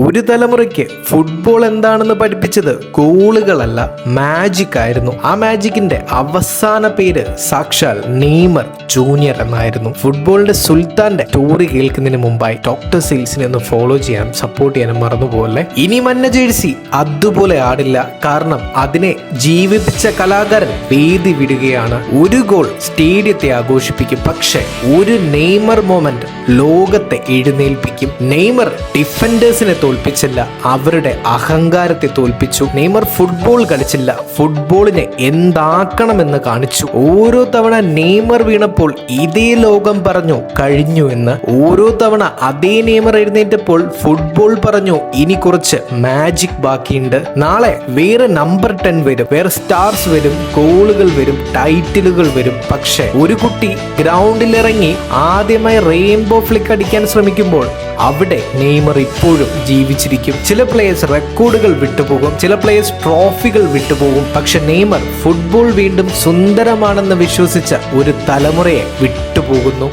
ഒരു തലമുറയ്ക്ക് ഫുട്ബോൾ എന്താണെന്ന് പഠിപ്പിച്ചത് ഗോളുകളല്ല, മാജിക് ആയിരുന്നു. ആ മാജിക്കിന്റെ അവസാന പേര് സാക്ഷാൽ നെയ്മർ ജൂനിയർ എന്നായിരുന്നു. ഫുട്ബോളിന്റെ സുൽത്താന്റെ സ്റ്റോറി കേൾക്കുന്നതിന് മുമ്പായി ഡോക്ടർ സെയിൽസിനെ ഒന്ന് ഫോളോ ചെയ്യാനും സപ്പോർട്ട് ചെയ്യാനും മറന്നുപോലെ. ഇനി മഞ്ഞ ജേഴ്സി അതുപോലെ ആടില്ല, കാരണം അതിനെ ജീവിപ്പിച്ച കലാകാരൻ വേദി വിടുകയാണ്. ഒരു ഗോൾ സ്റ്റേഡിയത്തെ ആഘോഷിപ്പിക്കും, പക്ഷെ ഒരു നെയ്മർ മൊമെന്റ് ലോകത്തെ എഴുന്നേൽപ്പിക്കും. നെയ്മർ ഡിഫൻഡേഴ്സിനെ തോൽപ്പിച്ചില്ല, അവരുടെ അഹങ്കാരത്തെ തോൽപ്പിച്ചു. നെയ്മർ ഫുട്ബോൾ കളിച്ചില്ല, ഫുട്ബോളിനെ എന്താക്കണമെന്ന് കാണിച്ചു. ഓരോ തവണ നെയ്മർ വീണപ്പോൾ ഇതേ ലോകം പറഞ്ഞു കഴിഞ്ഞു എന്ന്. ഓരോ തവണ അതേ നെയ്മർ എഴുന്നേറ്റപ്പോൾ ഫുട്ബോൾ പറഞ്ഞു ഇനി കുറച്ച് മാജിക് ബാക്കിയുണ്ട്. നാളെ വേറെ നമ്പർ 10 വരും, വേറെ സ്റ്റാർസ് വരും, ഗോളുകൾ വരും, ടൈറ്റിലുകൾ വരും. പക്ഷെ ഒരു കുട്ടി ഗ്രൗണ്ടിൽ ഇറങ്ങി ആദ്യമായി റെയിൻബോ ഫ്ലിക്ക് അടിക്കാൻ ശ്രമിക്കുമ്പോൾ അവിടെ നെയ്മർ ഇപ്പോഴും ജീവിച്ചിരിക്കും. ചില പ്ലേയേഴ്സ് റെക്കോർഡുകൾ വിട്ടുപോകും, ചില പ്ലേയേഴ്സ് ട്രോഫികൾ വിട്ടുപോകും. പക്ഷെ നെയ്മർ ഫുട്ബോൾ വീണ്ടും സുന്ദരമാണെന്ന് വിശ്വസിച്ച ഒരു തലമുറയെ വിട്ടുപോകുന്നു.